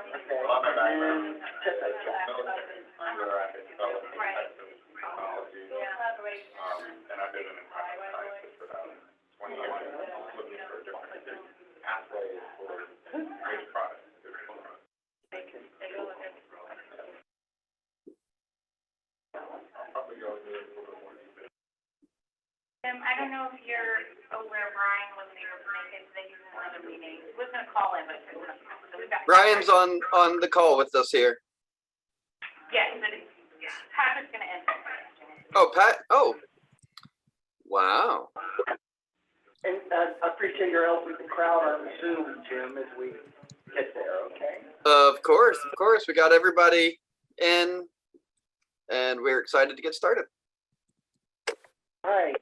Okay. And just a check. Where I had developed new types of technology, and I did an environmental sciences for about 20 years, looking for different pathways for waste products. Probably go into it a little more detail. I don't know if you're aware Brian was able to make it, that he's in another meeting. He was gonna call in, but so we got. Brian's on the call with us here. Yeah, but Patrick's gonna enter. Oh, Pat. Oh, wow. And I appreciate your help with the crowd on Zoom, Jim, as we get there, okay? Of course. We got everybody in, and we're excited to get started. All right,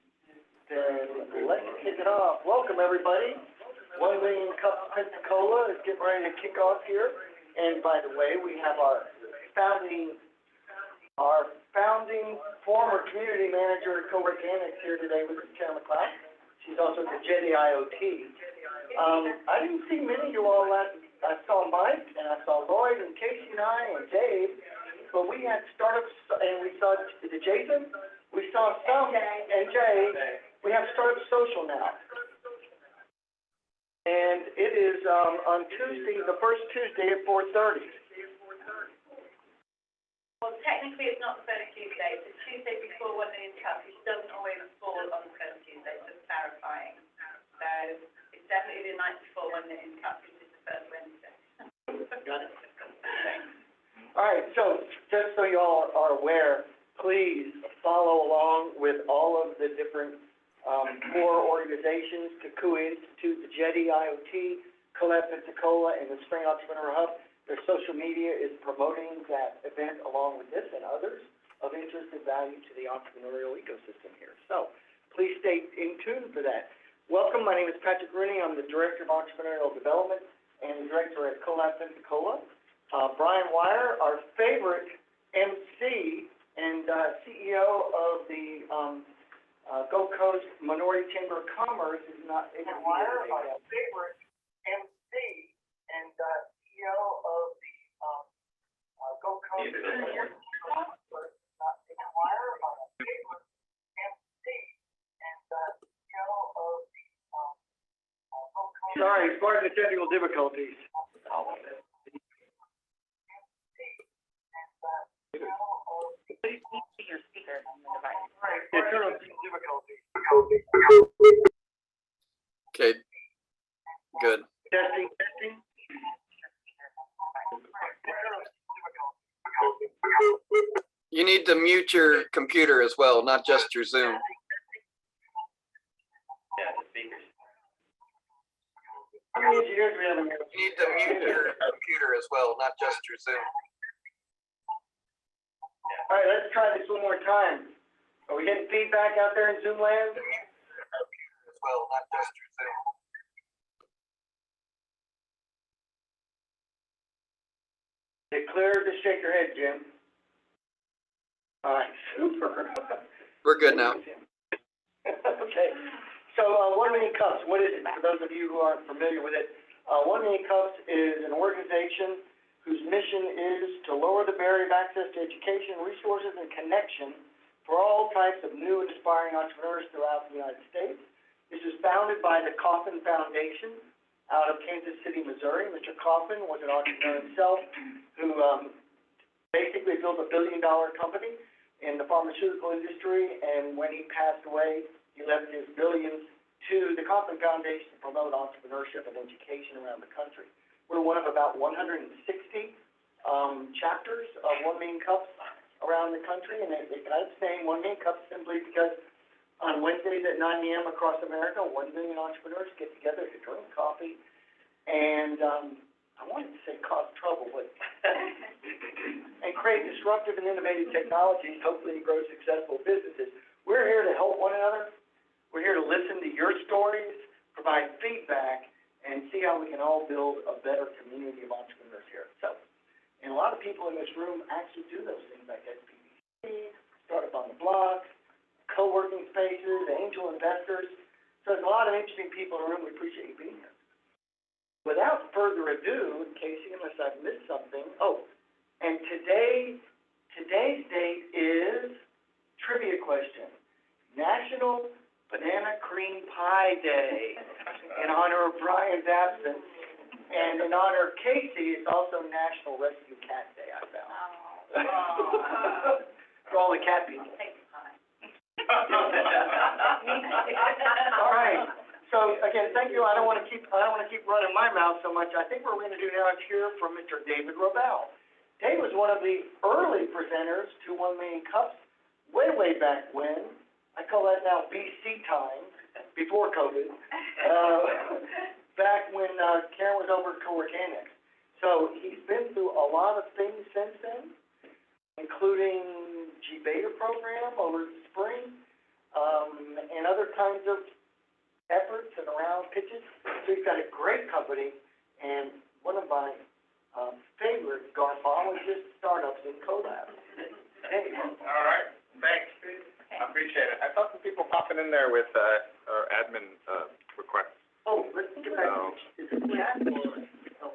then let's kick it off. Welcome, everybody. 1 Million Cup Pensacola is getting ready to kick off here. And by the way, we have our founding former community manager at Co-work Annex here today with us, Karen McLeod. She's also the Jetty IoT. I didn't see many of you all last. I saw Mike and I saw Lloyd and Casey and I and Dave, but we had startups and we saw, is it Jason? We saw some, and Jay, we have Startup Social now. And it is on Tuesday, the first Tuesday at 4:30. Well, technically, it's not the first Tuesday, it's the Tuesday before 1 Million Cup, which doesn't always fall on the first Tuesday, just clarifying. So, it's definitely the night before 1 Million Cup, which is the first Wednesday. Got it. All right, so just so you all are aware, please follow along with all of the different core organizations, Kakua Institute, the Jetty IoT, Collab Pensacola, and the Spring Entrepreneur Hub. Their social media is promoting that event along with this and others of interest and value to the entrepreneurial ecosystem here. So please stay in tune for that. Welcome, my name is Patrick Rooney. I'm the Director of Entrepreneurial Development and the Director at Collab Pensacola. Brian Wire, our favorite MC and CEO of the Gold Coast Minority Chamber of Commerce is not able to be here today. Our favorite MC and CEO of the Gold Coast Minority Chamber of Commerce is not able to be here. Our favorite MC and CEO of the Gold Coast. Sorry, pardon the technical difficulties. Please see your speaker on the device. Technical difficulties. Okay. Good. Testing. You need to mute your computer as well, not just your Zoom. Yeah, the speakers. How many engineers do we have in here? You need to mute your computer as well, not just your Zoom. All right, let's try this one more time. Are we getting feedback out there in Zoom land? As well, not just your Zoom. Is it clear? Just shake your head, Jim. All right, super. We're good now. Okay, so 1 Million Cups, what is it? For those of you who aren't familiar with it, 1 Million Cups is an organization whose mission is to lower the barrier of access to education, resources, and connection for all types of new and aspiring entrepreneurs throughout the United States. This is founded by the Coffin Foundation out of Kansas City, Missouri. Mr. Coffin was an entrepreneur himself who basically built a $1 billion company in the pharmaceutical industry, and when he passed away, he left his billions to the Coffin Foundation to promote entrepreneurship and education around the country. We're one of about 160 chapters of 1 Million Cups around the country, and it got its name 1 Million Cups simply because on Wednesdays at 9 a.m. across America, 1 million entrepreneurs get together to drink coffee and I wanted to say cause trouble, but and create disruptive and innovative technologies, hopefully to grow successful businesses. We're here to help one another. We're here to listen to your stories, provide feedback, and see how we can all build a better community of entrepreneurs here. So, and a lot of people in this room actually do those things like SPVC, Startup on the Block, co-working spaces, angel investors. So there's a lot of interesting people in the room. We appreciate you being here. without further ado, Casey, unless I've missed something, and today's date is trivia question, National Banana Cream Pie Day, in honor of Brian's absence. And in honor of Casey, it's also National Rescue Cat Day, I found. For all the cat people. All right. So again, thank you. I don't want to keep running my mouth so much. I think what we're going to do now is hear from Mr. David Robau. Dave was one of the early presenters to 1 Million Cups way back when. I call that now BC times, before COVID. Back when Karen was over at Co-Organics. So he's been through a lot of things since then, including G-Beta program over the spring, and other kinds of efforts and around pitches. So he's got a great company and one of my favorite garbologist startups in Collab. Hey. All right, thanks. I appreciate it. I saw some people popping in there with our admin requests. Oh, let's get back to is it chat or?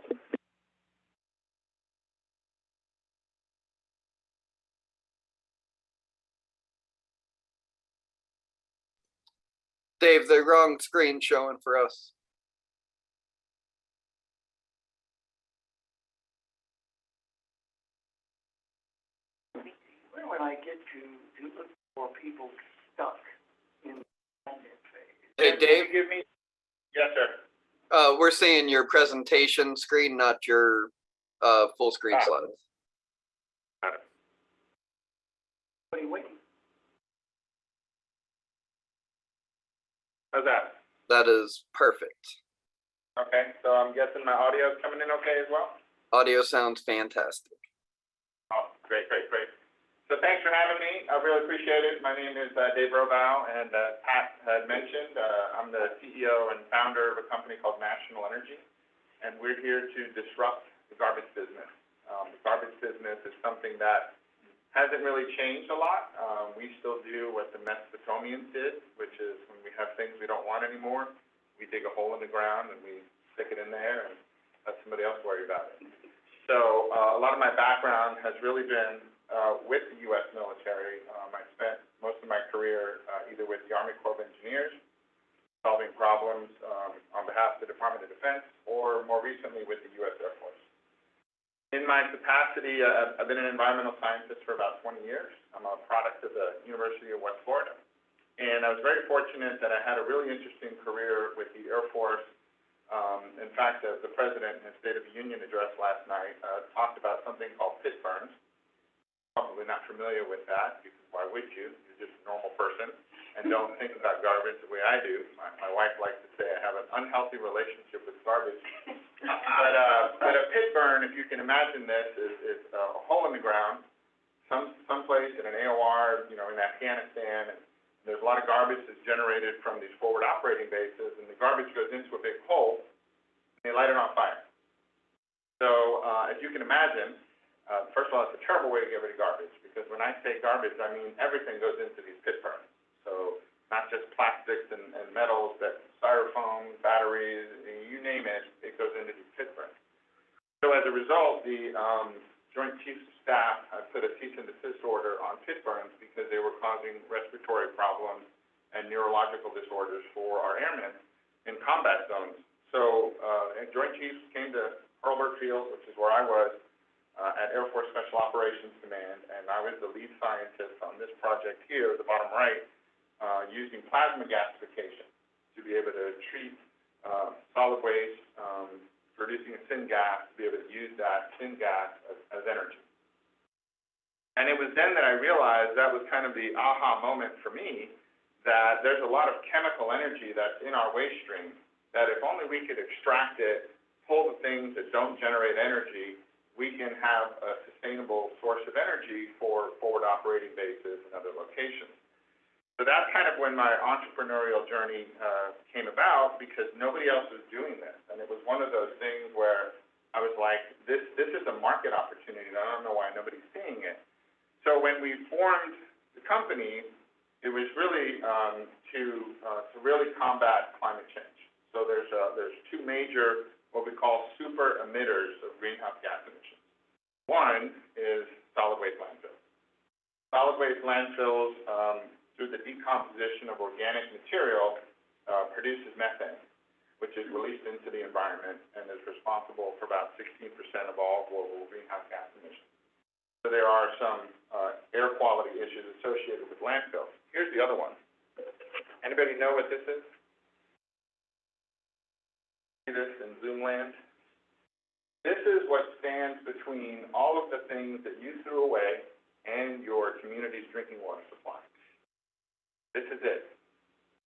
Dave, the wrong screen showing for us. Where would I get to look for people stuck in the phase? Hey, Dave, Can you give me? Yes, sir. we're seeing your presentation screen, not your full screen slides. Got it. What are you waiting? How's that? That is perfect. Okay, so I'm guessing my audio is coming in okay as well? Audio sounds fantastic. Oh, great. So thanks for having me. I really appreciate it. My name is Dave Robau, and Pat had mentioned, I'm the CEO and founder of a company called National Energy, and we're here to disrupt the garbage business. The garbage business is something that hasn't really changed a lot. We still do what the Mesopotamians did, which is when we have things we don't want anymore, we dig a hole in the ground and we stick it in there and let somebody else worry about it. So a lot of my background has really been with the U.S. military. I spent most of my career either with the Army Corps of Engineers, solving problems on behalf of the Department of Defense, or more recently with the U.S. Air Force. In my capacity, I've been an environmental scientist for about 20 years. I'm a product of the University of West Florida. And I was very fortunate that I had a really interesting career with the Air Force. In fact, the President in his State of the Union address last night talked about something called pit burns. Probably not familiar with that, because why would you? You're just a normal person and don't think about garbage the way I do. My wife likes to say I have an unhealthy relationship with garbage. But a pit burn, if you can imagine this, is a hole in the ground, someplace in an AOR, in Afghanistan, and there's a lot of garbage that's generated from these forward operating bases, and the garbage goes into a big hole, and they light it on fire. So, as you can imagine, first of all, it's a terrible way to get rid of garbage, because when I say garbage, I mean everything goes into these pit burns. So, not just plastics and metals, but styrofoam, batteries, you name it, it goes into these pit burns. So as a result, the Joint Chiefs of Staff put a cease and desist order on pit burns because they were causing respiratory problems and neurological disorders for our airmen in combat zones. So Joint Chiefs came to Hurlburt Field, which is where I was, at Air Force Special Operations Command, and I was the lead scientist on this project here at the bottom right, using plasma gasification to be able to treat solid waste, producing a syngas, to be able to use that syngas as energy. And it was then that I realized that was kind of the aha moment for me, that there's a lot of chemical energy that's in our waste stream, that if only we could extract it, pull the things that don't generate energy, we can have a sustainable source of energy for forward operating bases and other locations. So that's kind of when my entrepreneurial journey came about, because nobody else was doing this. And it was one of those things where I was like, this is a market opportunity, and I don't know why nobody's seeing it. So when we formed the company, it was really to really combat climate change. So there's two major what we call super emitters of greenhouse gas emissions. One is solid waste landfills. Solid waste landfills, through the decomposition of organic material, produces methane, which is released into the environment and is responsible for about 16% of all global greenhouse gas emissions. So there are some air quality issues associated with landfills. Here's the other one. Anybody know what this is? See this in Zoom land? This is what stands between all of the things that you threw away and your community's drinking water supply. This is it.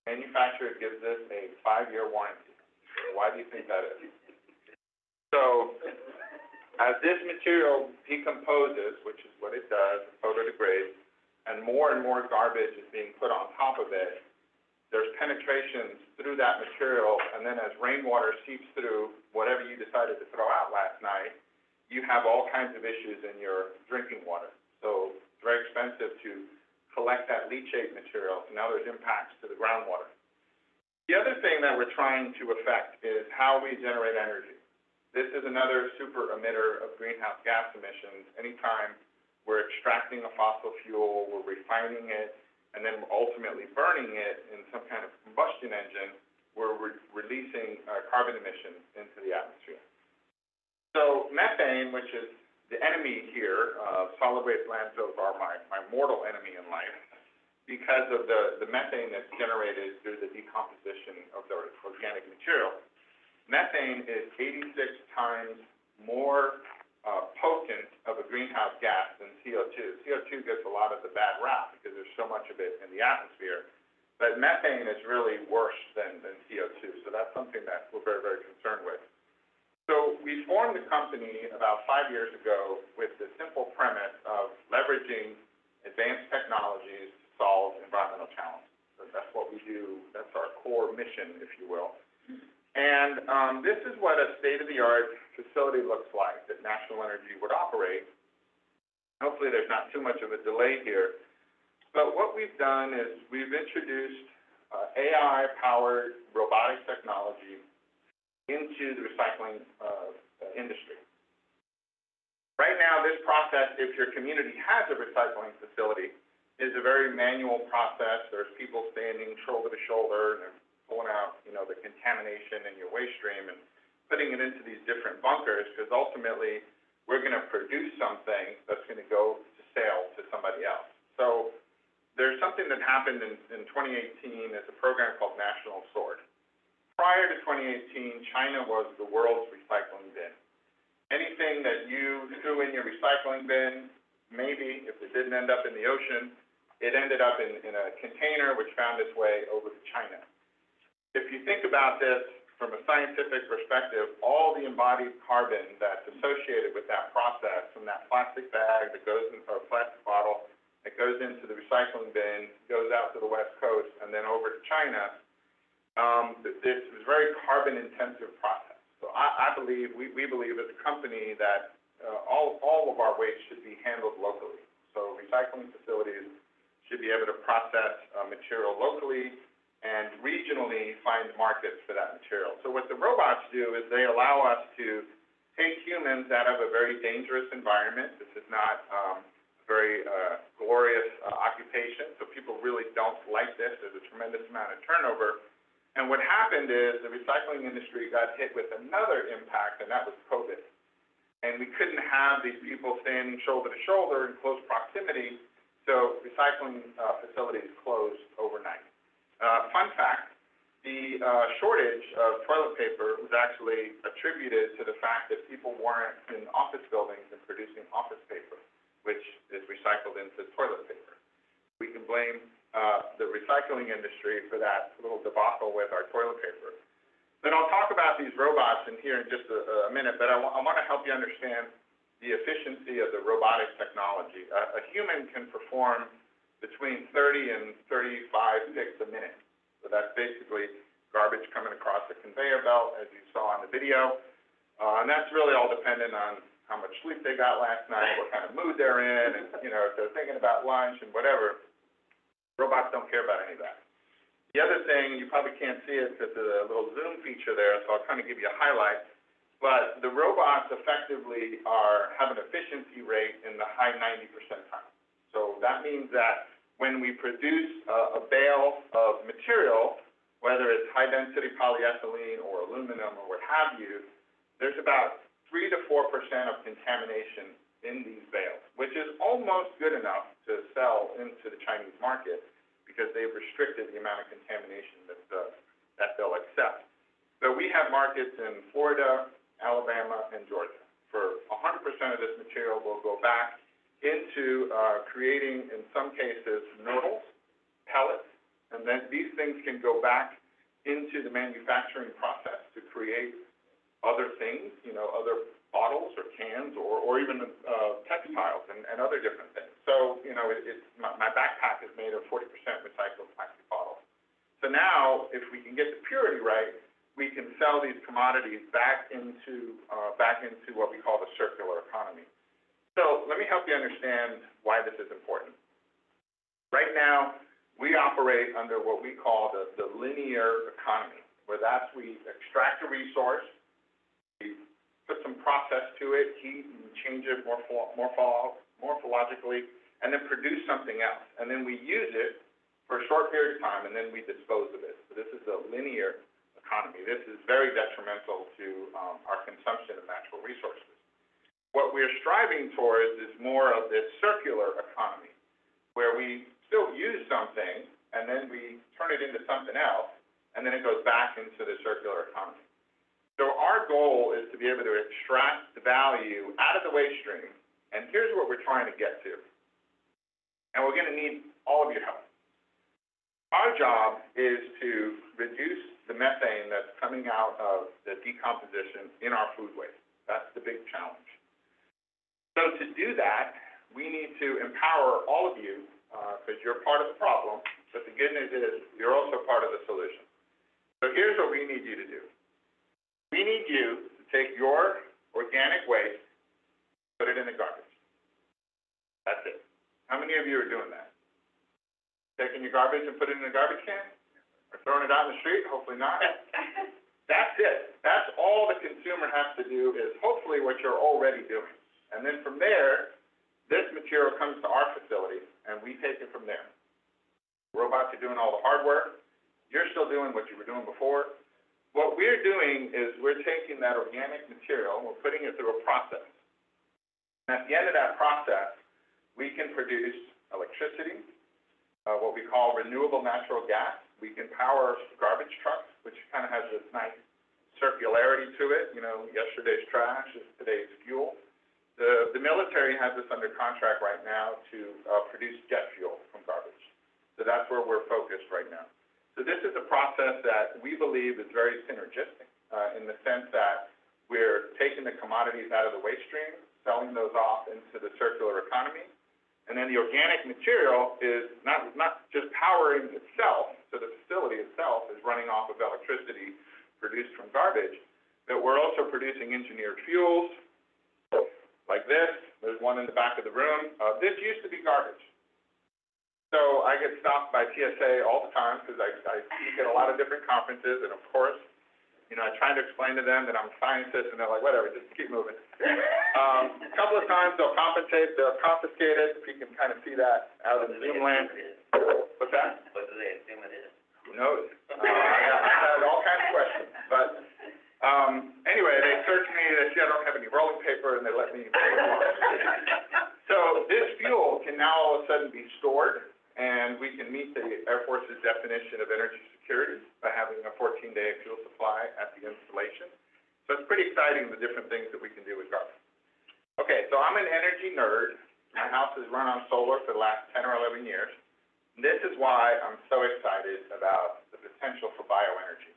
Manufacturer gives this a 5-year warranty. Why do you think that is? So, as this material decomposes, which is what it does, it photodegrades, and more garbage is being put on top of it, there's penetrations through that material, and then as rainwater seeps through whatever you decided to throw out last night, you have all kinds of issues in your drinking water. So it's very expensive to collect that leachate material, and now there's impacts to the groundwater. The other thing that we're trying to affect is how we generate energy. This is another super emitter of greenhouse gas emissions. Anytime we're extracting a fossil fuel, we're refining it, and then ultimately burning it in some kind of combustion engine, we're releasing carbon emissions into the atmosphere. So methane, which is the enemy here, solid waste landfills are my mortal enemy in life because of the methane that's generated through the decomposition of the organic material. Methane is 86 times more potent of a greenhouse gas than CO2. CO2 gets a lot of the bad rap because there's so much of it in the atmosphere, but methane is really worse than CO2, so that's something that we're very, very concerned with. So we formed the company about 5 years ago with the simple premise of leveraging advanced technologies to solve environmental challenges. So that's what we do, that's our core mission, if you will. And this is what a state-of-the-art facility looks like that National Energy would operate. Hopefully there's not too much of a delay here. But what we've done is we've introduced AI-powered robotic technology into the recycling industry. Right now, this process, if your community has a recycling facility, is a very manual process. There's people standing shoulder to shoulder and pulling out, the contamination in your waste stream and putting it into these different bunkers, because ultimately we're going to produce something that's going to go to sale to somebody else. So there's something that happened in 2018. It's a program called National Sword. Prior to 2018, China was the world's recycling bin. Anything that you threw in your recycling bin, maybe if it didn't end up in the ocean, it ended up in a container which found its way over to China. If you think about this from a scientific perspective, all the embodied carbon that's associated with that process, from that plastic bag that goes into a plastic bottle, that goes into the recycling bin, goes out to the West Coast, and then over to China, this is a very carbon-intensive process. So I believe, we believe as a company that all of our waste should be handled locally. So recycling facilities should be able to process material locally and regionally find markets for that material. So what the robots do is they allow us to take humans out of a very dangerous environment. This is not a very glorious occupation, so people really don't like this. There's a tremendous amount of turnover. And what happened is the recycling industry got hit with another impact, and that was COVID. And we couldn't have these people standing shoulder to shoulder in close proximity, so recycling facilities closed overnight. Fun fact, the shortage of toilet paper was actually attributed to the fact that people weren't in office buildings and producing office paper, which is recycled into toilet paper. We can blame the recycling industry for that little debacle with our toilet paper. Then I'll talk about these robots in here in just a minute, but I want to help you understand the efficiency of the robotic technology. A human can perform between 30 and 35 picks a minute. So that's basically garbage coming across the conveyor belt, as you saw on the video. And that's really all dependent on how much sleep they got last night, what kind of mood they're in, and, if they're thinking about lunch and whatever. Robots don't care about any of that. The other thing, you probably can't see it because of the little zoom feature there, so I'll kind of give you a highlight. but the robots effectively have an efficiency rate in the high 90 percentile. So that means that when we produce a bale of material, whether it's high-density polyethylene or aluminum or what have you, there's about 3 to 4% of contamination in these bales, which is almost good enough to sell into the Chinese market because they've restricted the amount of contamination that they'll accept. So we have markets in Florida, Alabama, and Georgia. For 100% of this material will go back into creating, in some cases, noodles, pellets, and then these things can go back into the manufacturing process to create other things, other bottles or cans or even textiles and other different things. So, my backpack is made of 40% recycled plastic bottles. So now, if we can get the purity right, we can sell these commodities back into what we call the circular economy. So let me help you understand why this is important. Right now, we operate under what we call the linear economy, where we extract a resource, we put some process to it, heat and change it morphologically, and then produce something else. And then we use it for a short period of time, and then we dispose of it. So this is a linear economy. This is very detrimental to our consumption of natural resources. What we're striving towards is more of this circular economy, where we still use something, and then we turn it into something else, and then it goes back into the circular economy. So our goal is to be able to extract the value out of the waste stream, and here's what we're trying to get to. And we're going to need all of your help. Our job is to reduce the methane that's coming out of the decomposition in our food waste. That's the big challenge. So to do that, we need to empower all of you, because you're part of the problem, but the good news is you're also part of the solution. So here's what we need you to do. We need you to take your organic waste, put it in the garbage. That's it. How many of you are doing that? Taking your garbage and put it in the garbage can? Or throwing it out in the street? Hopefully not. That's it. That's all the consumer has to do is hopefully what you're already doing. And then from there, this material comes to our facility, and we take it from there. Robots are doing all the hard work. You're still doing what you were doing before. What we're doing is we're taking that organic material, and we're putting it through a process. And at the end of that process, we can produce electricity, what we call renewable natural gas. We can power garbage trucks, which kind of has this nice circularity to it. Yesterday's trash is today's fuel. The military has this under contract right now to produce jet fuel from garbage. So that's where we're focused right now. So this is a process that we believe is very synergistic in the sense that we're taking the commodities out of the waste stream, selling those off into the circular economy, and then the organic material is not just powering itself, so the facility itself is running off of electricity produced from garbage, but we're also producing engineered fuels, like this. There's one in the back of the room. This used to be garbage. So I get stopped by TSA all the time because I speak at a lot of different conferences, and of course, I try to explain to them that I'm a scientist, and they're like, whatever, just keep moving. A couple of times they'll confiscate it, if you can kind of see that out in Zoom land. What's that? What do they assume it is? Who knows? I had all kinds of questions, but anyway, they searched me, they see I don't have any rolling paper, and they let me. So this fuel can now all of a sudden be stored, and we can meet the Air Force's definition of energy security by having a 14-day fuel supply at the installation. So it's pretty exciting, the different things that we can do with garbage. Okay, so I'm an energy nerd. My house has run on solar for the last 10 or 11 years. This is why I'm so excited about the potential for bioenergy.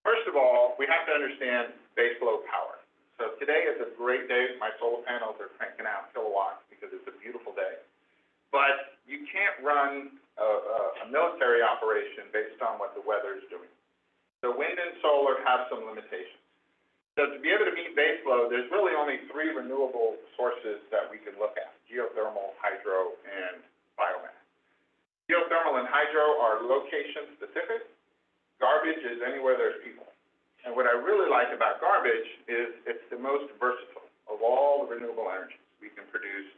First of all, we have to understand baseload power. So today is a great day. My solar panels are cranking out kilowatts because it's a beautiful day. But you can't run a military operation based on what the weather is doing. So wind and solar have some limitations. So to be able to meet baseload, there's really only 3 renewable sources that we can look at: geothermal, hydro, and biomass. Geothermal and hydro are location specific. Garbage is anywhere there's people. And what I really like about garbage is it's the most versatile of all the renewable energies. We can produce,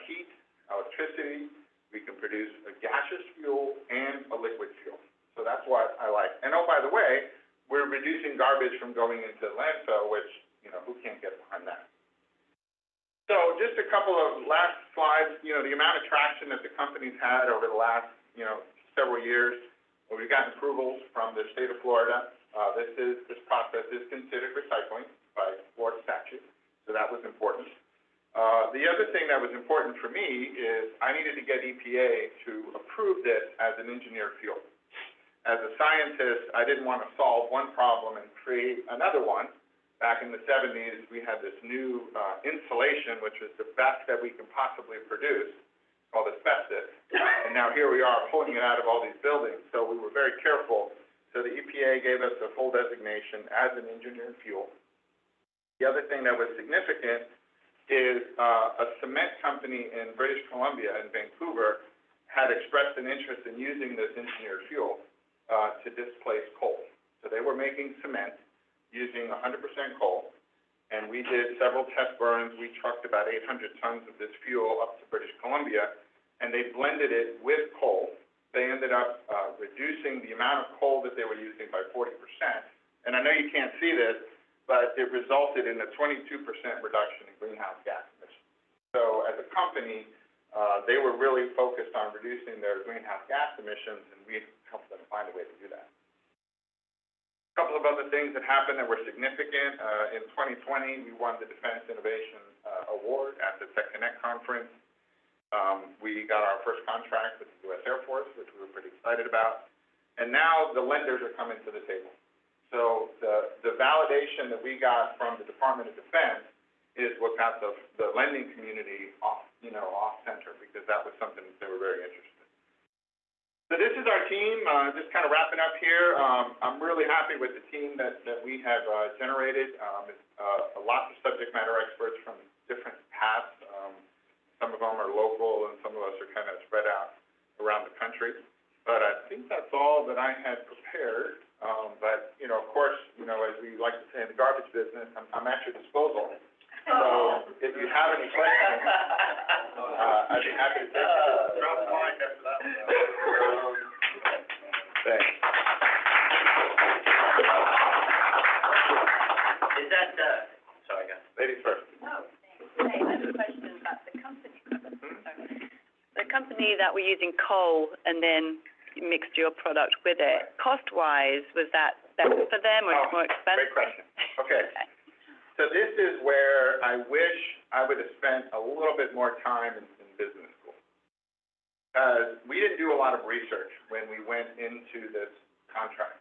heat, electricity, we can produce a gaseous fuel and a liquid fuel. So that's what I like. And oh, by the way, we're reducing garbage from going into landfill, which, you know, who can't get behind that? So just a couple of last slides, you know, the amount of traction that the company's had over the last, you know, several years. Well, we've gotten approvals from the state of Florida. This process is considered recycling by Florida statute, so that was important. The other thing that was important for me is I needed to get EPA to approve this as an engineered fuel. As a scientist, I didn't want to solve one problem and create another one. Back in the 70s, we had this new insulation, which was the best that we can possibly produce, called asbestos. And now here we are pulling it out of all these buildings. So we were very careful. So the EPA gave us a full designation as an engineered fuel. The other thing that was significant is a cement company in British Columbia, in Vancouver, had expressed an interest in using this engineered fuel to displace coal. So they were making cement using 100% coal, and we did several test burns. We trucked about 800 tons of this fuel up to British Columbia, and they blended it with coal. They ended up reducing the amount of coal that they were using by 40%. And I know you can't see this, but it resulted in a 22% reduction in greenhouse gas emissions. So as a company, they were really focused on reducing their greenhouse gas emissions, and we helped them find a way to do that. A couple of other things that happened that were significant. In 2020, we won the Defense Innovation Award at the Tech Connect conference. We got our first contract with the U.S. Air Force, which we were pretty excited about. And now the lenders are coming to the table. So the validation that we got from the Department of Defense is what got the lending community off center, because that was something that they were very interested in. So this is our team, just kind of wrapping up here. I'm really happy with the team that we have generated. Lots of subject matter experts from different paths. Some of them are local, and some of us are kind of spread out around the country. But I think that's all that I had prepared. But, you know, of course, you know, as we like to say in the garbage business, I'm at your disposal. So if you have any questions, I'd be happy to take them. Drop the line after that. Thanks. Is that, sorry, guys. Ladies first. Oh, thanks. Hey, I have a question about the company. Sorry. The company that were using coal and then mixed your product with it, cost-wise, was that better for them or more expensive? Great question. Okay. So this is where I wish I would have spent a little bit more time in business school. We didn't do a lot of research when we went into this contract.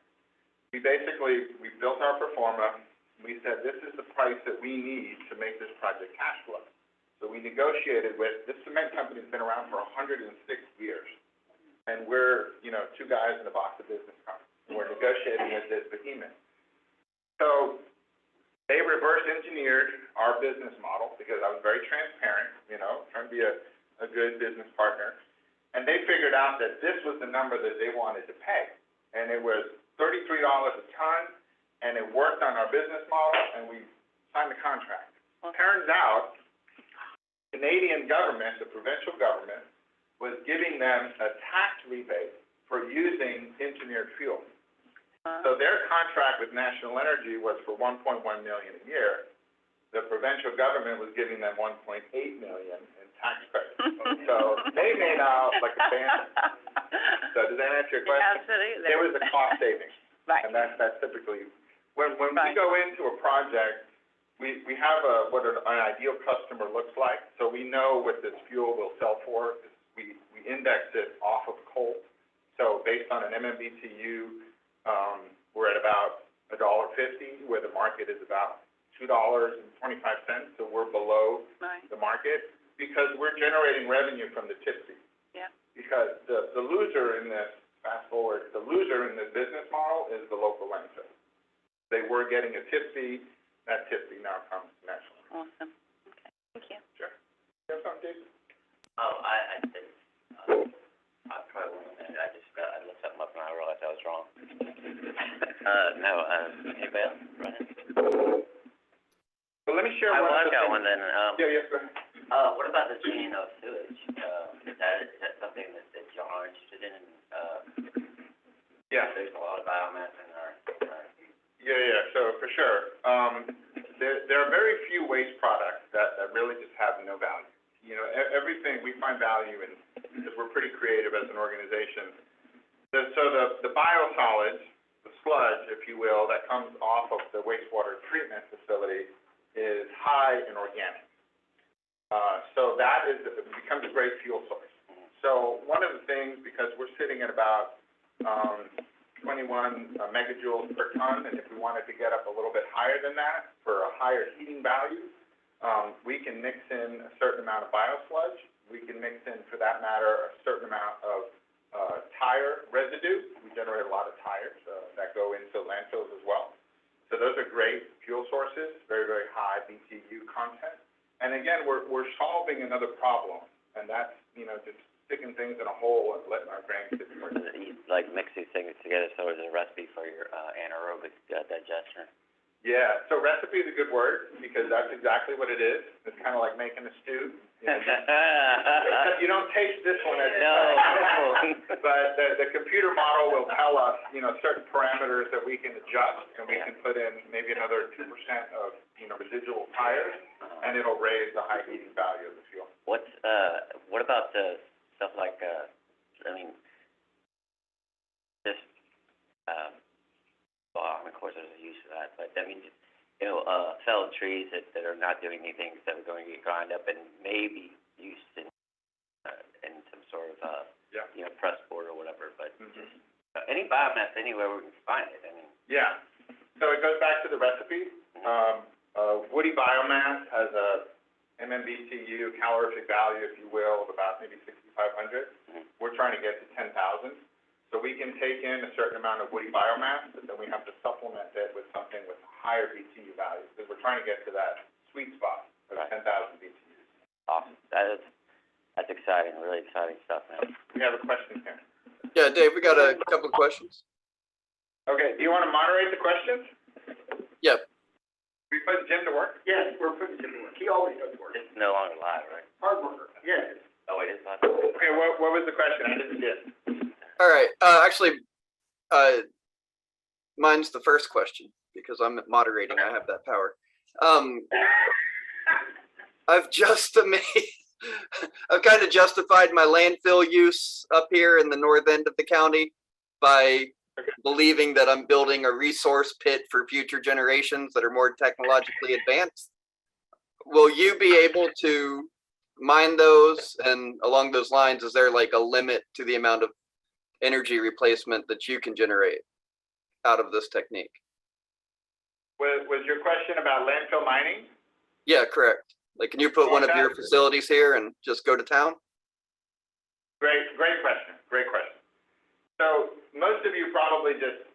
We built our pro forma. We said, this is the price that we need to make this project cash flow. So we negotiated with, this cement company's been around for 106 years. And we're, you know, two guys in a box of business cards. And we're negotiating with this behemoth. So they reverse engineered our business model, because I was very transparent, you know, trying to be a good business partner. And they figured out that this was the number that they wanted to pay. And it was $33 a ton, and it worked on our business model, and we signed the contract. Turns out, Canadian government, the provincial government, was giving them a tax rebate for using engineered fuel. So their contract with National Energy was for $1.1 million a year. The provincial government was giving them $1.8 million in tax credits. So they made out like a bandit. So does that answer your question? Absolutely. There was a cost savings. Right. And that's typically, when we Right. go into a project, we have what an ideal customer looks like. So we know what this fuel will sell for. We index it off of coal. So based on an MMBTU, we're at about $1.50, where the market is about $2.25. So we're below Right. the market, because we're generating revenue from the tip fee. Yeah. Because the loser in this, fast forward, the loser in this business model is the local landfill. They were getting a tip fee. That tip fee now comes nationally. Awesome. Okay. Thank you. Sure. You have something, Jason? I probably won't, I looked something up and I realized I was wrong. Anybody Bill, running? But let me share one of I've the got things. one then, Yeah, go ahead. what about the treating of sewage? Is that something that y'all are interested in? Yeah. There's a lot of biomass in our Yeah, so for sure. There are very few waste products that really just have no value. You know, everything we find value in, because we're pretty creative as an organization. The biosolids, the sludge, if you will, that comes off of the wastewater treatment facility is high in organic. So that becomes a great fuel source. So one of the things, because we're sitting at about 21 megajoules per ton, and if we wanted to get up a little bit higher than that for a higher heating value, we can mix in a certain amount of biosludge. We can mix in, for that matter, a certain amount of tire residue. We generate a lot of tires that go into landfills as well. So those are great fuel sources, very, very high BTU content. And again, we're solving another problem, and that's, you know, just sticking things in a hole and letting our grain sit more. You like mix these things together so there's a recipe for your anaerobic digestion. Yeah, so recipe is a good word, because that's exactly what it is. It's kind of like making a stew. You know, except you don't taste this one as No. But the computer model will tell us, you know, certain parameters that we can adjust, and we can put in maybe another 2% of, you know, residual tires, and it'll raise the high heating value of the fuel. What about the stuff like, well, of course there's a use for that, but felled trees that are not doing anything except for going to get ground up and maybe used in some sort of, press board or whatever, but just any biomass anywhere we can find it, I mean. Yeah, so it goes back to the recipe. Woody biomass has a MMBTU calorific value, if you will, of about maybe 6,500. We're trying to get to 10,000. So we can take in a certain amount of woody biomass, but then we have to supplement it with something with higher BTU value, because we're trying to get to that sweet spot of 10,000 BTUs. Awesome. That's exciting, really exciting stuff, man. We have a question here. Yeah, Dave, we got a couple of questions. Okay, do you want to moderate the questions? Yep. We put Jim to work? Yes, we're putting Jim to work. He always does work. It's no longer live, right? Hard worker. Yes. Oh, it is live? Okay, what was the question? I didn't get it. All right. Actually, mine's the first question because I'm moderating. I have that power. I've kind of justified my landfill use up here in the north end of the county by believing that I'm building a resource pit for future generations that are more technologically advanced. Will you be able to mine those? And along those lines, is there like a limit to the amount of energy replacement that you can generate out of this technique? Was your question about landfill mining? Yeah, correct. Like, can you put one of your facilities here and just go to town? Great question. So most of you probably just,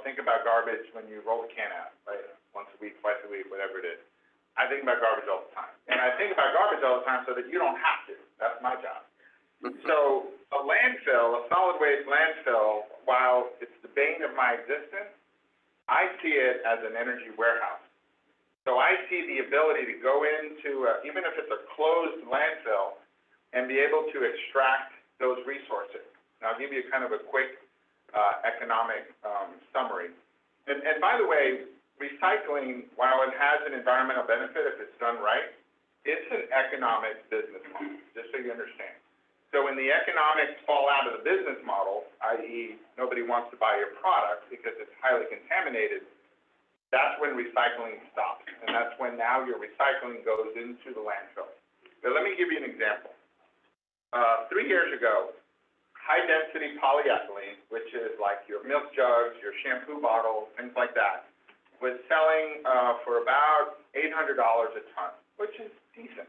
think about garbage when you roll the can out, right? Once a week, twice a week, whatever it is. I think about garbage all the time. And I think about garbage all the time so that you don't have to. That's my job. So a landfill, a solid waste landfill, while it's the bane of my existence, I see it as an energy warehouse. So I see the ability to go into, even if it's a closed landfill, and be able to extract those resources. And I'll give you kind of a quick economic summary. And by the way, recycling, while it has an environmental benefit if it's done right, it's an economic business model, just so you understand. So when the economics fall out of the business model, i.e. nobody wants to buy your product because it's highly contaminated, that's when recycling stops. And that's when now your recycling goes into the landfill. But let me give you an example. 3 years ago, high-density polyethylene, which is like your milk jugs, your shampoo bottles, things like that, was selling for about $800 a ton, which is decent.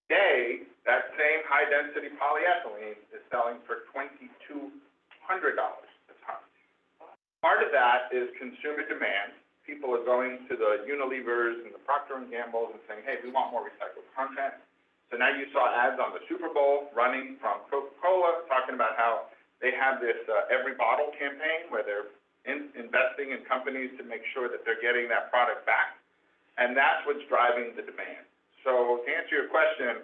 Today, that same high-density polyethylene is selling for $2,200 a ton. Part of that is consumer demand. People are going to the Unilevers and the Procter & Gamble's and saying, hey, we want more recycled content. So now you saw ads on the Super Bowl running from Coca-Cola talking about how they have this every bottle campaign where they're investing in companies to make sure that they're getting that product back, and that's what's driving the demand. So to answer your question,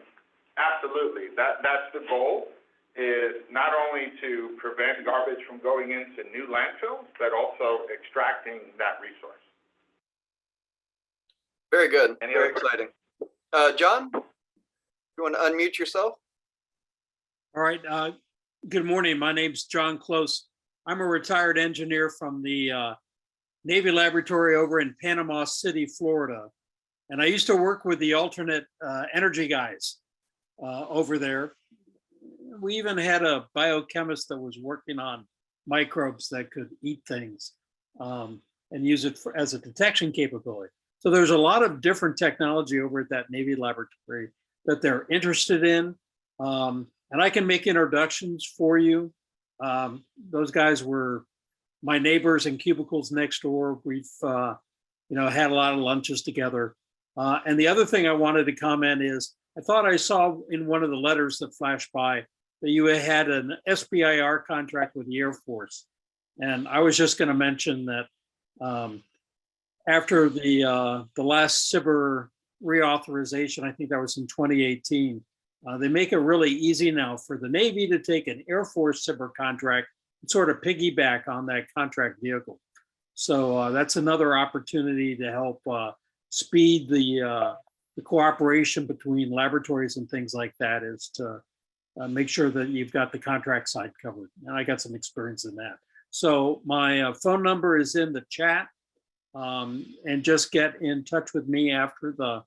absolutely, that's the goal, is not only to prevent garbage from going into new landfills, but also extracting that resource. Very good. Any Very other exciting. John, you want to unmute yourself? All right. Good morning. My name's John Close. I'm a retired engineer from the Navy Laboratory over in Panama City, Florida. And I used to work with the alternate energy guys over there. We even had a biochemist that was working on microbes that could eat things and use it as a detection capability. So there's a lot of different technology over at that Navy laboratory that they're interested in. And I can make introductions for you. Those guys were my neighbors in cubicles next door. We've had a lot of lunches together. And the other thing I wanted to comment is, I thought I saw in one of the letters that flashed by that you had an SBIR contract with the Air Force. And I was just going to mention that after the last SBIR reauthorization, I think that was in 2018, they make it really easy now for the Navy to take an Air Force SBIR contract and sort of piggyback on that contract vehicle. So that's another opportunity to help speed the cooperation between laboratories and things like that, is to make sure that you've got the contract side covered. And I got some experience in that. So my phone number is in the chat, and just get in touch with me after the,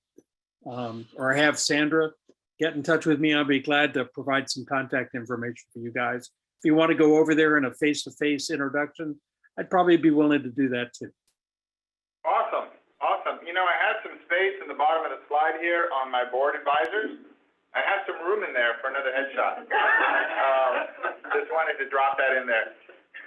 or have Sandra get in touch with me. I'll be glad to provide some contact information for you guys. If you want to go over there in a face-to-face introduction, I'd probably be willing to do that too. Awesome, awesome. You know, I had some space in the bottom of the slide here on my board advisors. I had some room in there for another headshot. Just wanted to drop that in there.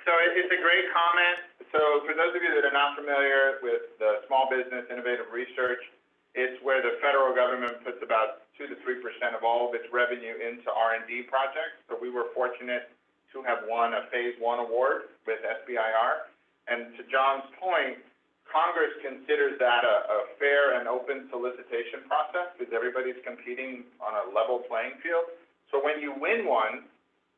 So it's a great comment. So for those of you that are not familiar with the Small Business Innovative Research, it's where the federal government puts about 2 to 3% of all of its revenue into R&D projects. So we were fortunate to have won a Phase 1 award with SBIR. And to John's point, Congress considers that a fair and open solicitation process, because everybody's competing on a level playing field. So when you win one,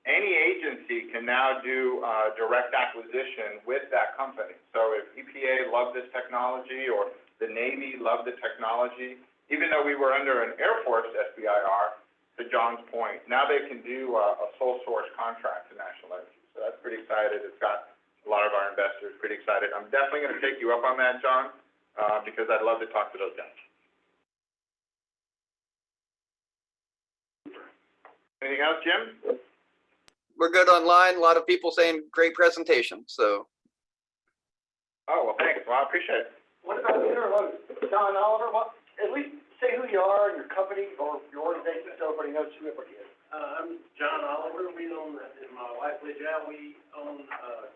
any agency can now do direct acquisition with that company. So if EPA loved this technology, or the Navy loved the technology, even though we were under an Air Force SBIR, to John's point, now they can do a sole source contract to National Energy. So that's pretty excited. It's got a lot of our investors pretty excited. I'm definitely going to take you up on that, John, because I'd love to talk to those guys. Anything else, Jim? We're good online. A lot of people saying great presentation. So. Oh, well, thanks. Well, I appreciate it. What about John Oliver? What, at least say who you are and your company or your organization, so everybody knows who everybody is. I'm John Oliver. We own, and my wife Lydia, we own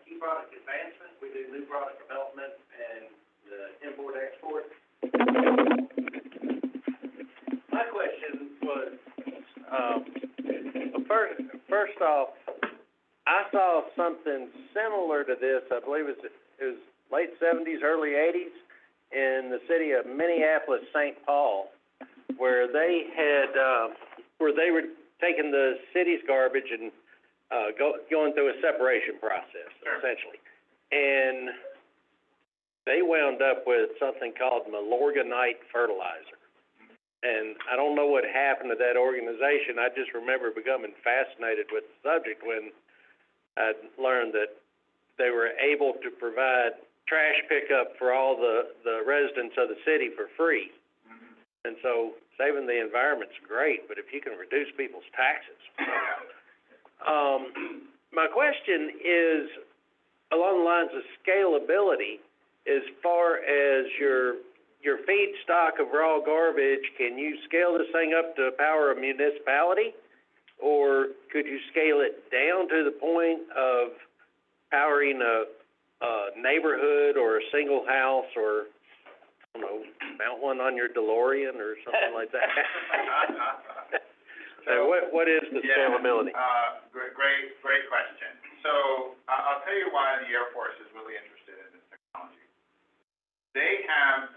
Key Product Advancement. We do new product development and import-export. My question was, first off, I saw something similar to this. I believe it was late 70s, early 80s, in the city of Minneapolis, St. Paul, where they had, where they were taking the city's garbage and going through a separation process, essentially. And they wound up with something called Milorganite fertilizer. And I don't know what happened to that organization. I just remember becoming fascinated with the subject when I learned that they were able to provide trash pickup for all the residents of the city for free. And so saving the environment's great, but if you can reduce people's taxes. My question is along the lines of scalability. As far as your feedstock of raw garbage, can you scale this thing up to power a municipality? Or could you scale it down to the point of powering a neighborhood or a single house, or I don't know, mount one on your DeLorean or something like that? So what is the scalability? Great question. So I'll tell you why the Air Force is really interested they have,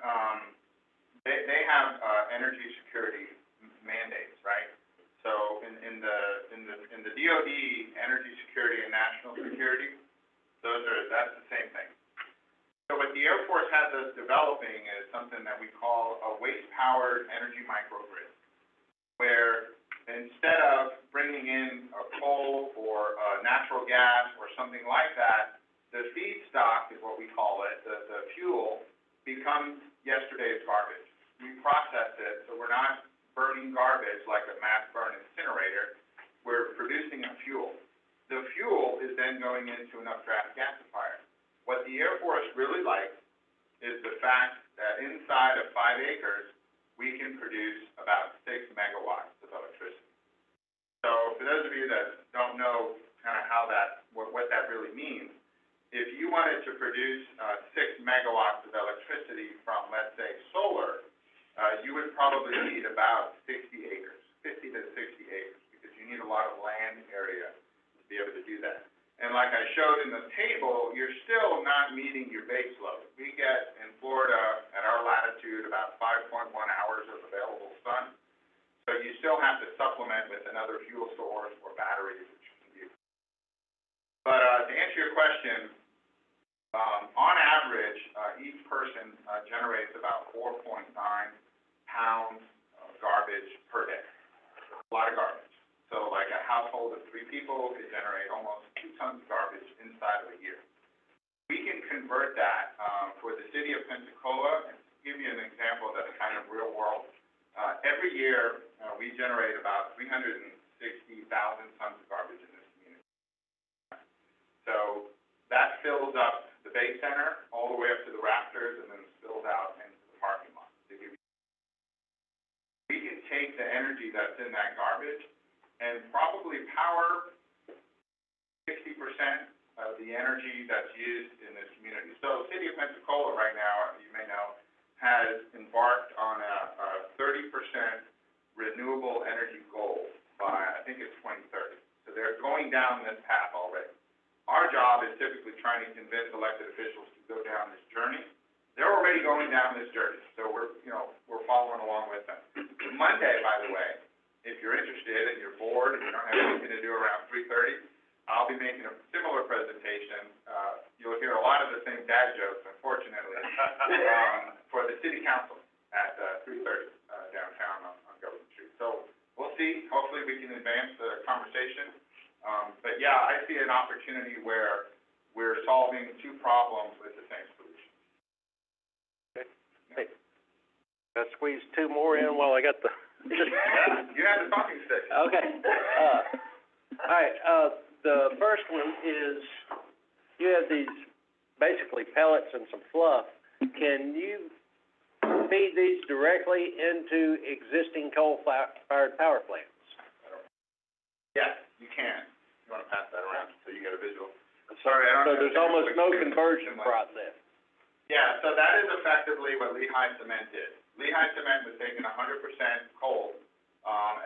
they have, energy security mandates, right? So in the DoD, energy security and national security, that's the same thing. So what the Air Force has us developing is something that we call a waste-powered energy microgrid, where instead of bringing in a coal or natural gas or something like that, the feedstock is what we call it, the fuel, becomes yesterday's garbage. We process it, so we're not burning garbage like a mass burn incinerator. We're producing a fuel. The fuel is then going into an updraft gasifier. What the Air Force really likes is the fact that inside of 5 acres, we can produce about 6 megawatts of electricity. So for those of you that don't know kind of how what that really means, if you wanted to produce 6 megawatts of electricity from, let's say, solar, you would probably need about 60 acres, 50 to 60 acres, because you need a lot of land area to be able to do that. And like I showed in the table, you're still not meeting your base load. We get in Florida, at our latitude, about 5.1 hours of available sun. So you still have to supplement with another fuel source or batteries, which you can use. But to answer your question, on average, each person generates about 4.9 pounds of garbage per day. A lot of garbage. So like a household of 3 people could generate almost 2 tons of garbage inside of a year. We can convert that for the city of Pensacola, and to give you an example that's kind of real world. Every year, we generate about 360,000 tons of garbage in this community. So that fills up the Bay Center all the way up to the rafters and then spills out into the parking lot. We can take the energy that's in that garbage and probably power 60% of the energy that's used in this community. So City of Pensacola right now, you may know, has embarked on a 30% renewable energy goal by, I think it's 2030. So they're going down this path already. Our job is typically trying to convince elected officials to go down this journey. They're already going down this journey, so we're following along with them. Monday, by the way, if you're interested and you're bored and you don't have anything to do around 3:30, I'll be making a similar presentation. You'll hear a lot of the same dad jokes, unfortunately, for the city council at 3:30 downtown on Government Street. So we'll see. Hopefully we can advance the conversation. But yeah, I see an opportunity where we're solving 2 problems with the same solution. Okay. Hey, I squeeze 2 more in while I got the. Yeah, you have the talking stick. Okay. All right. The first one is you have these basically pellets and some fluff. Can you feed these directly into existing coal-fired power plants? Yes, you can. You want to pass that around so you get a visual? Sorry, I don't. So there's almost no conversion process. Yeah, so that is effectively what Lehigh Cement did. Lehigh Cement was taking 100% coal,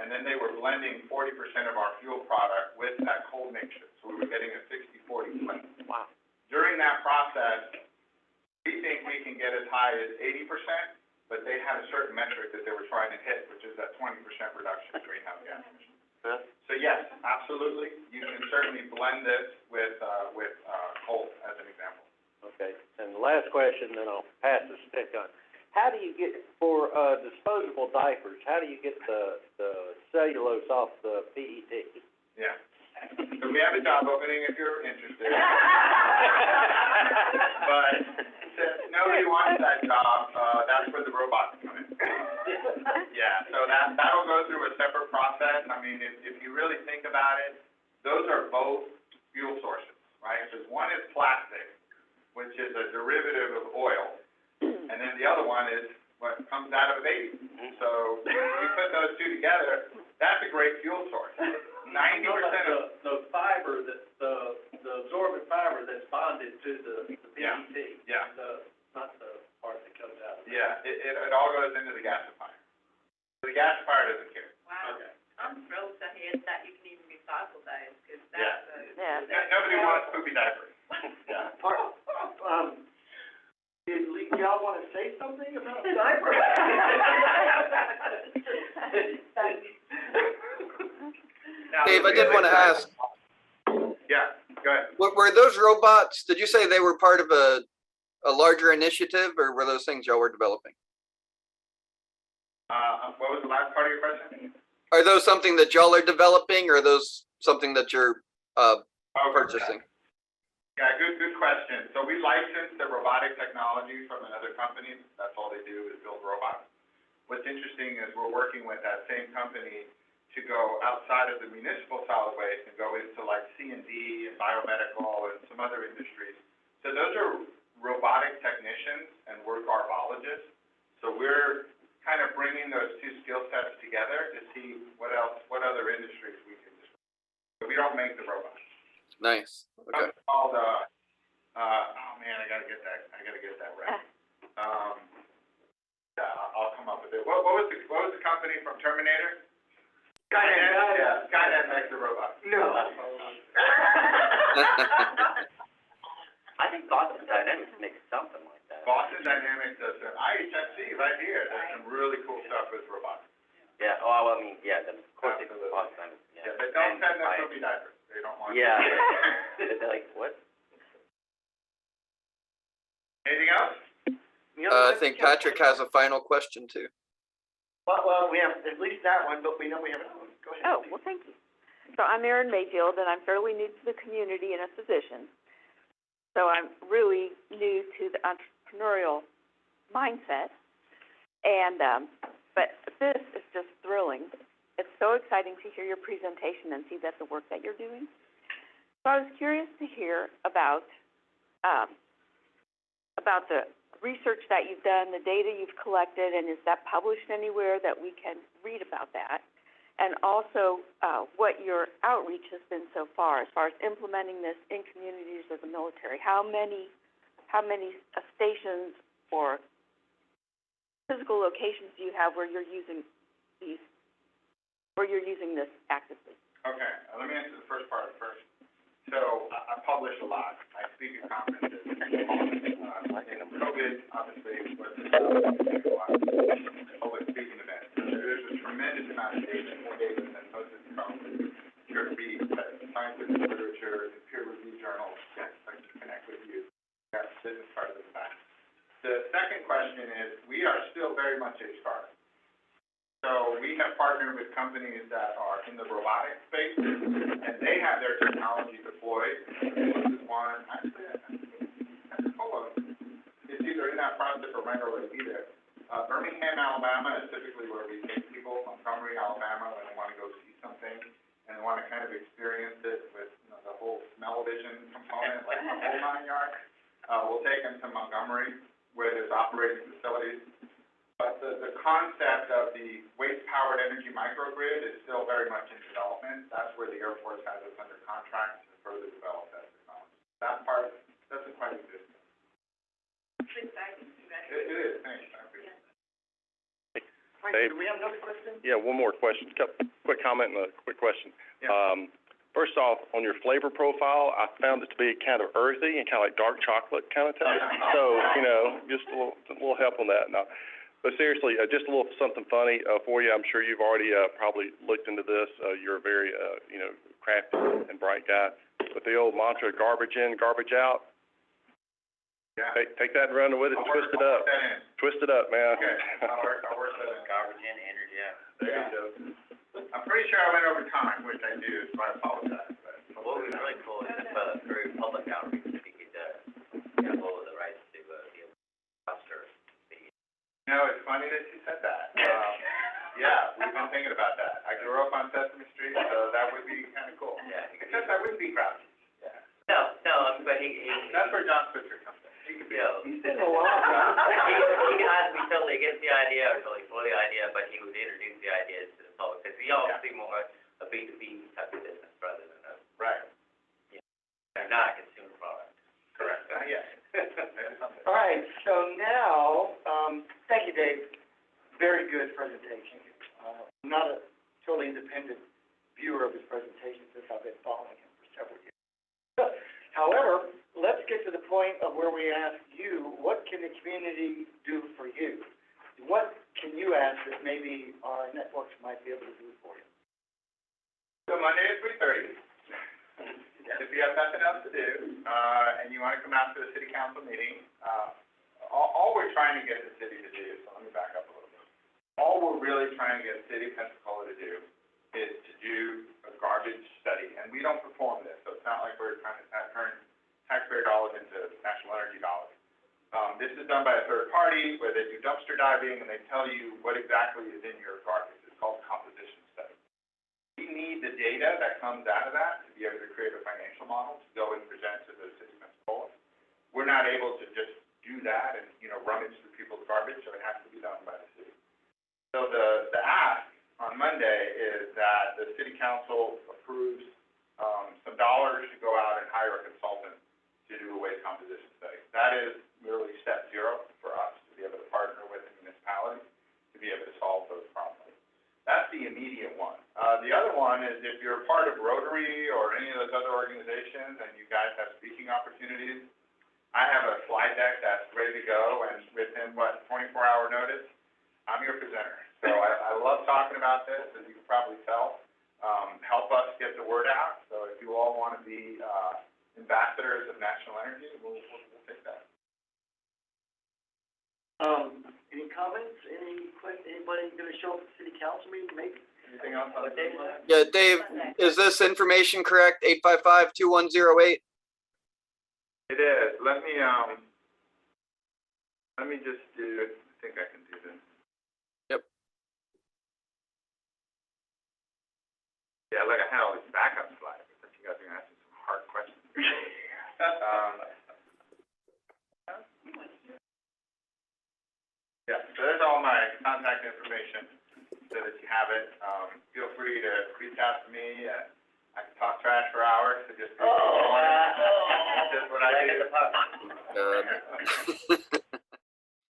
and then they were blending 40% of our fuel product with that coal mixture. So we were getting a 60-40 blend. Wow. During that process, we think we can get as high as 80%, but they had a certain metric that they were trying to hit, which is that 20% reduction in greenhouse gas emissions. Huh? So yes, absolutely, you can certainly blend this with coal as an example. Okay. And the last question, then I'll pass the stick on. How do you get, for disposable diapers, how do you get the cellulose off the PET? Yeah. So we have a job opening if you're interested. But since nobody wants that job, that's where the robots come in. Yeah, so that'll go through a separate process. I mean, if you really think about it, those are both fuel sources, right? Because one is plastic, which is a derivative of oil, and then the other one is what comes out of a baby. So you put those 2 together, that's a great fuel source. 90% of the fiber that the absorbent fiber that's bonded to the Yeah. PET. Yeah. Not the part that comes out. Yeah, it all goes into the gasifier. The gasifier doesn't care. Wow. Okay. I'm thrilled to hear that you can even recycle those, because Yeah. that's Nobody wants poopy diapers. Yeah. y'all wanna say something about cyber? Dave, I did want to ask, Yeah, go ahead. were those robots, did you say they were part of a larger initiative, or were those things y'all were developing? What was the last part of your question? Are those something that y'all are developing, or are those something that you're Oh, purchasing? Yeah, good question. So we licensed the robotic technology from another company. That's all they do is build robots. What's interesting is we're working with that same company to go outside of the municipal solid waste and go into like C&D and biomedical and some other industries. So those are robotic technicians and we're garbologists. So we're kind of bringing those two skill sets together to see what other industries we can disrupt. So we don't make the robots. Nice. Okay. It's called, oh man, I gotta get that right. Yeah, I'll come up with it. What was the company from Terminator? Skynet. Yeah, Skynet makes the robot. No. I think Boston Dynamics makes something like that. Boston Dynamics does some, IHSC right here, does some really cool stuff with robots. Yeah, oh, I mean, yeah, of course they do Absolutely. Boston Dynamics, yeah. Yeah, but don't send them to diapers, they don't want. Yeah. They're like, what? Anything else? I think Patrick has a final question too. Well, we have at least that one, but we know we have another one. Go ahead. Oh, well, thank you. So I'm Erin Mayfield, and I'm fairly new to the community in a position. So I'm really new to the entrepreneurial mindset. And, but this is just thrilling. It's so exciting to hear your presentation and see that the work that you're doing. So I was curious to hear about the research that you've done, the data you've collected, and is that published anywhere that we can read about that? And also, what your outreach has been so far as implementing this in communities of the military. How many stations or physical locations do you have where you're using this actively? Okay, let me answer the first part first. So, I publish a lot, I speak at conferences. COVID, obviously, was a public speaking event. There's a tremendous amount of data, more data than most of the conferences here to read, scientific literature, and peer-reviewed journals that can connect with you. That's the business part of the fact. The second question is, we are still very much a startup. So we have partnered with companies that are in the robotic space, and they have their technology deployed. This is one, actually, Pensacola, it's either in that process or might already be there. Birmingham, Alabama is typically where we take people. Montgomery, Alabama, when they want to go see something and they want to kind of experience it with, the whole smell-o-vision component, like the whole 9 yards. We'll take them to Montgomery, where there's operating facilities. But the concept of the waste-powered energy microgrid is still very much in development. That's where the Air Force has us under contract to further develop that technology. That part doesn't quite exist. It's exciting, It is, thanks, I appreciate it. Mike, do we have another question? Yeah, one more question, quick comment and a quick question. Yeah. First off, on your flavor profile, I found it to be kind of earthy and kind of like dark chocolate kind of taste. So, just a little help on that. Now, but seriously, just a little something funny for you. I'm sure you've already probably looked into this. You're a very, crafty and bright guy. But the old mantra, garbage in, garbage out. Yeah. Take that and run with it, twist it up. Twist it up, man. Okay, I'll work that in. Garbage in, energy out. There you go. I'm pretty sure I went over time, which I do, so I apologize, but. What would be really cool is if, through public outreach, if you could, go with the rights to, be able to foster the. It's funny that you said that. Yeah, we've been thinking about that. I grew up on Sesame Street, so that would be kind of cool. Yeah. Except I wouldn't be Grouchy. Yeah. No, but he. That's where John Switzer comes in. He could be. He's been a while. He can either be totally against the idea or totally for the idea, but he would introduce the ideas to the public, because we all see more a B2B type of business rather than a, Right. not a consumer product. Correct. Yeah. All right, so now, thank you, Dave. Very good presentation. I'm not a totally independent viewer of his presentation since I've been following him for several years. However, let's get to the point of where we ask you, what can the community do for you? What can you ask that maybe our networks might be able to do for you? So Monday at 3:30, if you have nothing else to do, and you wanna come out to the city council meeting, all we're trying to get the city to do, so let me back up a little bit. All we're really trying to get the city of Pensacola to do is to do a garbage study, and we don't perform this, so it's not like we're trying to turn taxpayer dollars into national energy dollars. This is done by a third party, where they do dumpster diving, and they tell you what exactly is in your garbage. It's called composition study. We need the data that comes out of that to be able to create a financial model to go and present to the city of Pensacola. We're not able to just do that and, rummage through people's garbage, so it has to be done by the city. So the ask on Monday is that the city council approves, some dollars to go out and hire a consultant to do a waste composition study. That is really step 0 for us to be able to partner with the municipality to be able to solve those problems. That's the immediate one. The other one is if you're part of Rotary or any of those other organizations and you guys have speaking opportunities, I have a slide deck that's ready to go, and within, 24-hour notice, I'm your presenter. So I love talking about this, as you can probably tell. Help us get the word out. So if you all want to be ambassadors of national energy, we'll take that. Any comments, any questions, anybody gonna show up at the city council meeting, maybe? Anything else on the table? Yeah, Dave, is this information correct? 855-2108? It is. Let me just do, I think I can do this. Yep. Yeah, look, I had all these backup slides, but you guys are gonna ask me some hard questions. Yeah, so there's all my contact information, so that you have it. Feel free to reach out to me. I can talk trash for hours, so just. That's just what I do.